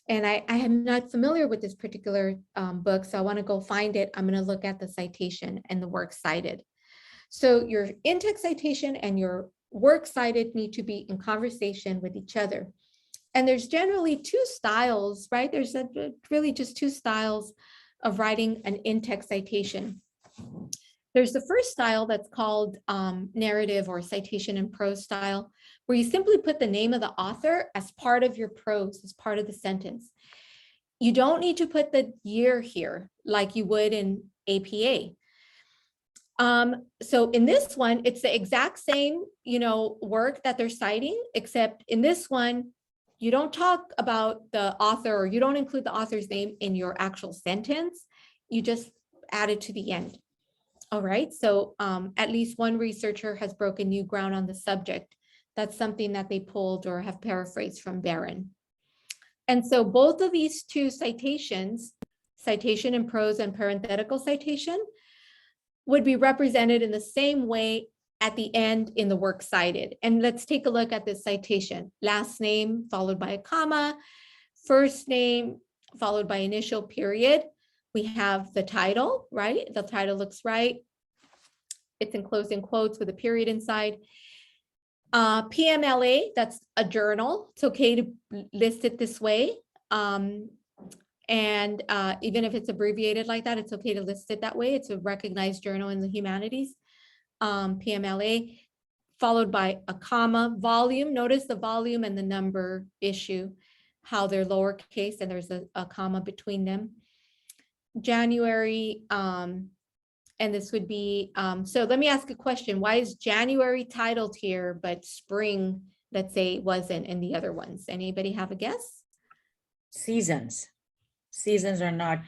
And I am not familiar with this particular book, so I want to go find it. I'm going to look at the citation and the work cited. So your InText citation and your work cited need to be in conversation with each other. And there's generally two styles, right? There's really just two styles of writing an InText citation. There's the first style that's called narrative or citation and prose style, where you simply put the name of the author as part of your prose, as part of the sentence. You don't need to put the year here like you would in APA. So in this one, it's the exact same, work that they're citing, except in this one, you don't talk about the author or you don't include the author's name in your actual sentence. You just add it to the end. All right, so at least one researcher has broken new ground on the subject. That's something that they pulled or have paraphrased from Barron. And so both of these two citations, citation in prose and parenthetical citation, would be represented in the same way at the end in the works cited. And let's take a look at this citation. Last name followed by a comma, first name followed by initial period. We have the title, right? The title looks right. It's enclosed in quotes with a period inside. PMLA, that's a journal. It's okay to list it this way. And even if it's abbreviated like that, it's okay to list it that way. It's a recognized journal in the humanities. PMLA, followed by a comma. Volume, notice the volume and the number issue, how they're lowercase and there's a comma between them. January, and this would be, so let me ask a question. Why is January titled here, but spring, let's say, wasn't in the other ones? Anybody have a guess? Seasons are not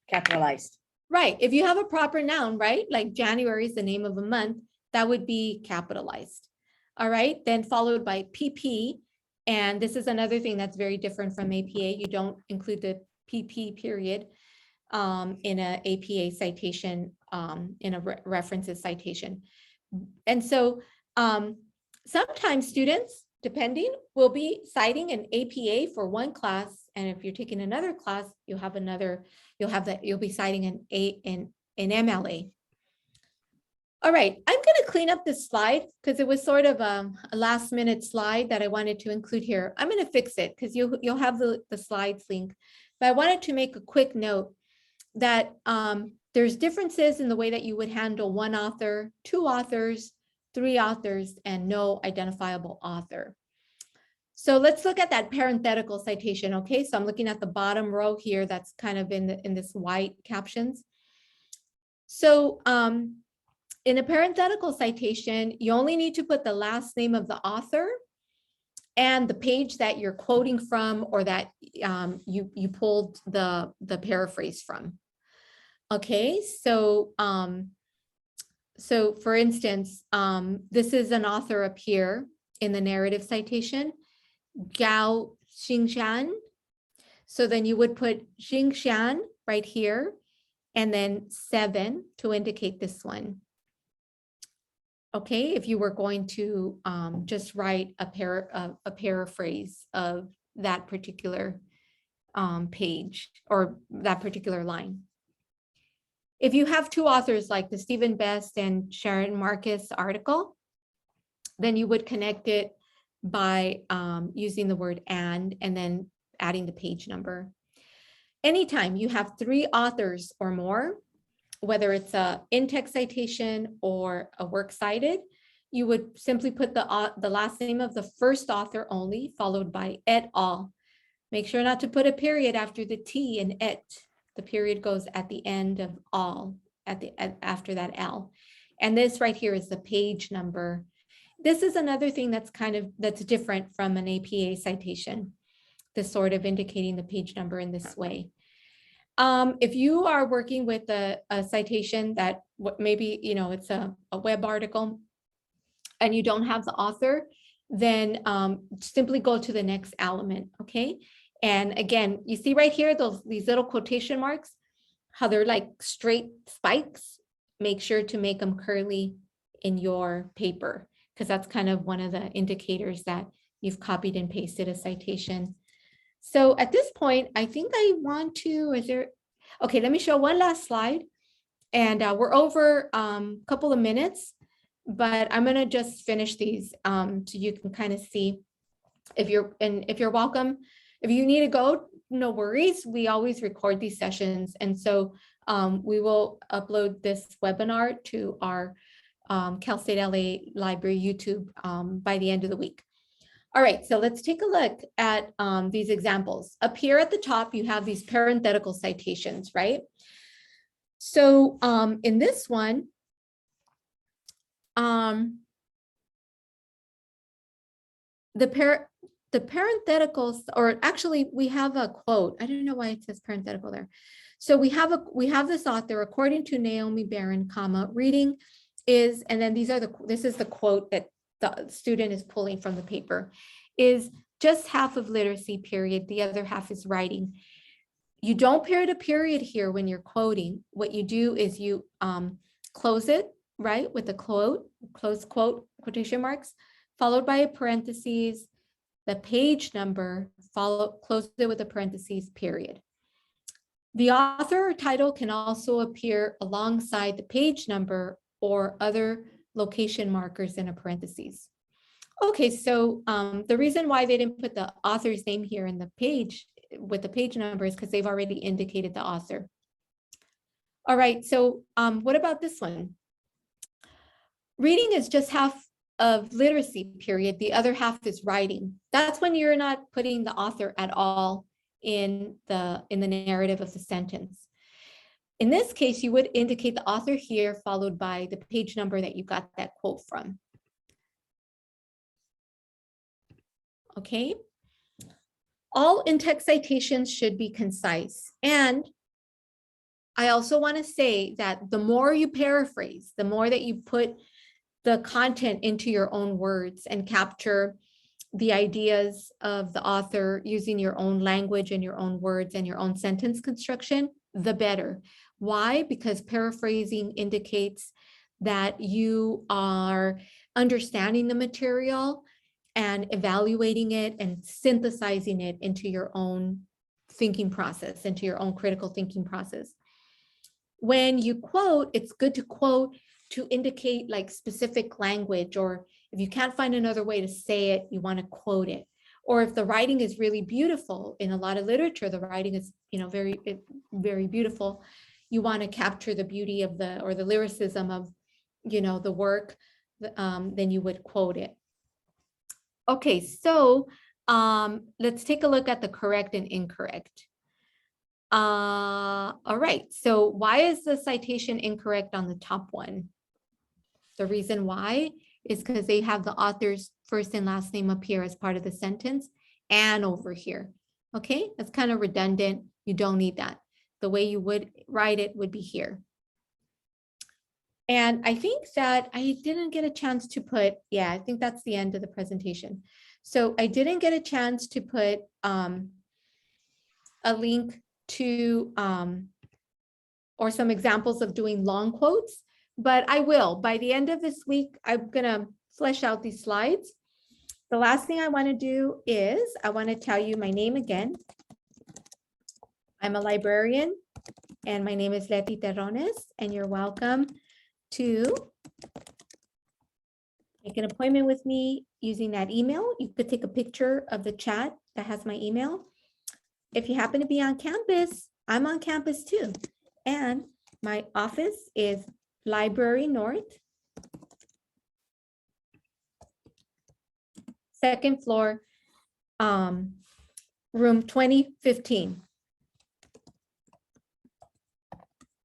capitalized. Right, if you have a proper noun, right? Like January is the name of a month, that would be capitalized. All right, then followed by PP. And this is another thing that's very different from APA. You don't include the PP period in a APA citation, in a references citation. And so sometimes students, depending, will be citing an APA for one class. And if you're taking another class, you'll be citing an MLA. All right, I'm going to clean up this slide because it was sort of a last minute slide that I wanted to include here. I'm going to fix it because you'll have the slides link. But I wanted to make a quick note that there's differences in the way that you would handle one author, two authors, three authors, and no identifiable author. So let's look at that parenthetical citation. Okay, so I'm looking at the bottom row here. That's kind of in this white captions. So in a parenthetical citation, you only need to put the last name of the author and the page that you're quoting from or that you pulled the paraphrase from. Okay, so so for instance, this is an author up here in the narrative citation, Gao Xingxian. So then you would put Xingxian right here and then 7 to indicate this one. Okay, if you were going to just write a paraphrase of that particular page or that particular line. If you have two authors like the Stephen Best and Sharon Marcus article, then you would connect it by using the word and then adding the page number. Anytime you have three authors or more, whether it's a InText citation or a works cited, you would simply put the last name of the first author only, followed by et al. Make sure not to put a period after the T in et. The period goes at the end of all, after that L. And this right here is the page number. this is another thing that's different from an APA citation, this sort of indicating the page number in this way. If you are working with a citation that maybe, it's a web article and you don't have the author, then simply go to the next element, okay? And again, you see right here, these little quotation marks, how they're like straight spikes. Make sure to make them curly in your paper, because that's kind of one of the indicators that you've copied and pasted a citation. So at this point, I think I want to, okay, let me show one last slide. And we're over a couple of minutes, but I'm gonna just finish these so you can kind of see if you're welcome. If you need to go, no worries. We always record these sessions. And so we will upload this webinar to our Cal State L.A. Library YouTube by the end of the week. All right, so let's take a look at these examples. Up here at the top, you have these parenthetical citations, right? So in this one, the parentheticals, or actually we have a quote. I don't know why it says parenthetical there. So we have this author, according to Naomi Barron, comma, reading is, and then this is the quote that the student is pulling from the paper, is just half of literacy, period. The other half is writing. You don't period a period here when you're quoting. What you do is you close it, right, with a quote, close quote, quotation marks, followed by a parentheses, the page number, close it with a parentheses, period. The author or title can also appear alongside the page number or other location markers in a parentheses. Okay, so the reason why they didn't put the author's name here in the page with the page number is because they've already indicated the author. All right, so what about this one? Reading is just half of literacy, period. The other half is writing. That's when you're not putting the author at all in the narrative of the sentence. In this case, you would indicate the author here, followed by the page number that you got that quote from. Okay. All in-text citations should be concise. And I also want to say that the more you paraphrase, the more that you put the content into your own words and capture the ideas of the author using your own language and your own words and your own sentence construction, the better. Why? Because paraphrasing indicates that you are understanding the material and evaluating it and synthesizing it into your own thinking process, into your own critical thinking process. When you quote, it's good to quote to indicate like specific language, or if you can't find another way to say it, you want to quote it. Or if the writing is really beautiful, in a lot of literature, the writing is, very, very beautiful. You want to capture the beauty of the lyricism of, the work, then you would quote it. Okay, so let's take a look at the correct and incorrect. All right, so why is the citation incorrect on the top one? The reason why is because they have the author's first and last name appear as part of the sentence and over here. Okay, that's kind of redundant. You don't need that. The way you would write it would be here. And I think that I didn't get a chance to put, I think that's the end of the presentation. So I didn't get a chance to put a link to or some examples of doing long quotes, but I will. By the end of this week, I'm gonna flesh out these slides. The last thing I want to do is I want to tell you my name again. I'm a librarian and my name is Leti Terrones, and you're welcome to make an appointment with me using that email. You could take a picture of the chat that has my email. If you happen to be on campus, I'm on campus too. And my office is Library North, 2nd floor, room 2015.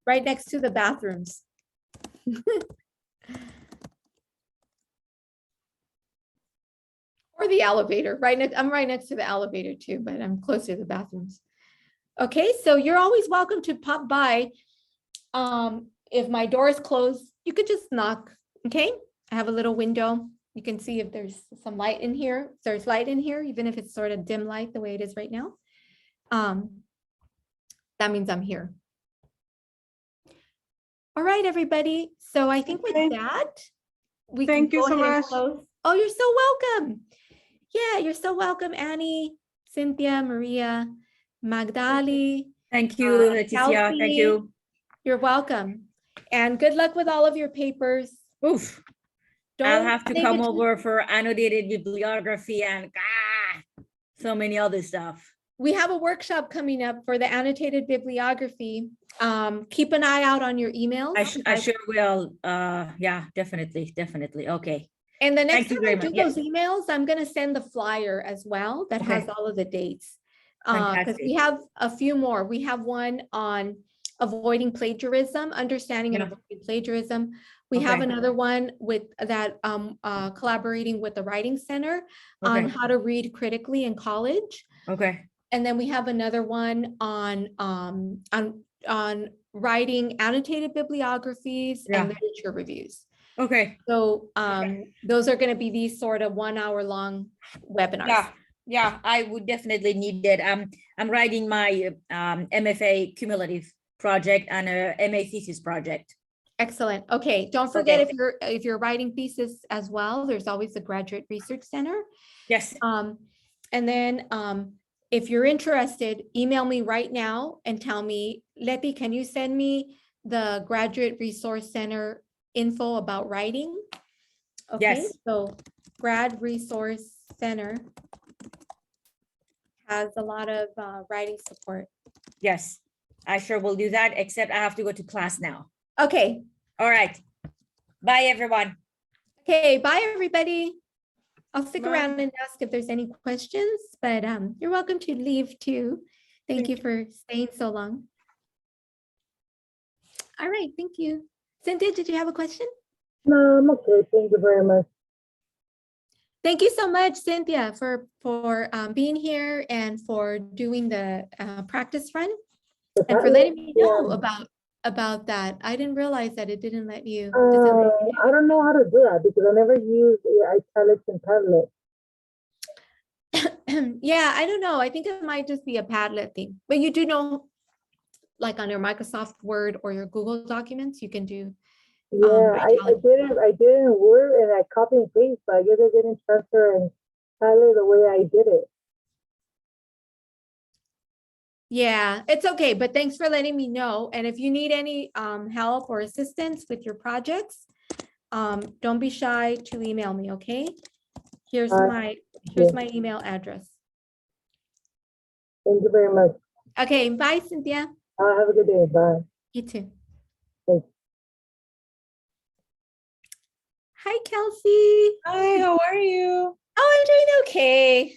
Right next to the bathrooms. Or the elevator, right next, I'm right next to the elevator too, but I'm close to the bathrooms. Okay, so you're always welcome to pop by. If my door is closed, you could just knock, okay? I have a little window. You can see if there's some light in here. There's light in here, even if it's sort of dim light the way it is right now. That means I'm here. All right, everybody. So I think Okay. with that, we Thank can you go so ahead and much. close. Oh, you're so welcome. Yeah, you're so welcome, Annie, Cynthia, Maria, Magdali. Thank you, Leticia. Thank Kelsey. you. You're welcome. And good luck with all of your papers. Oof. I'll Don't have to save come it over for annotated bibliography and so many other stuff. We have a workshop coming up for the annotated bibliography. Keep an eye out on your emails. I sure will. Yeah, definitely. Okay. And the next Thank you time very I do much. Yes. those emails, I'm going to send the flyer as well that has Okay. all of the dates. Because Fantastic. we have a few more. We have one on avoiding plagiarism, understanding and Yeah. avoiding plagiarism. We have Okay. another one with that collaborating with the Writing Center on Okay. how to read critically in college. Okay. And then we have another one on writing annotated bibliographies and Yeah. literature reviews. Okay. So those are going to be these sort of 1 hour long webinars. Yeah, I would definitely need it. I'm writing my MFA cumulative project and a MA thesis project. Excellent. Okay, don't forget Okay. if you're writing thesis as well, there's always the Graduate Research Center. Yes. And then if you're interested, email me right now and tell me, Leti, can you send me the Graduate Resource Center info about writing? Okay, Yes. so Grad Resource Center has a lot of writing support. Yes, I sure will do that, except I have to go to class now. Okay. All right. Bye, everyone. Okay, bye, everybody. I'll stick Bye. around and ask if there's any questions, but you're welcome to leave too. Thank you for staying so long. All right, thank you. Cynthia, did you have a question? No, I'm okay. Thank you very much. Thank you so much, Cynthia, for being here and for doing the practice run and for letting me know about that. I didn't realize that it didn't let you. I don't know how to do that because I never use italics and Padlet. Yeah, I don't know. I think it might just be a Padlet thing, but you do know, like on your Microsoft Word or your Google documents, you can do. Yeah, I did it in Word and I copy and paste, but I guess I didn't transfer and Padlet the way I did it. Yeah, it's okay, but thanks for letting me know. And if you need any help or assistance with your projects, don't be shy to email me, okay? Here's my email address. Thank you very much. Okay, bye, Cynthia. Have a good day. Bye. You too. Thanks. Hi, Kelsey. Hi, how are you? Oh, I'm doing okay.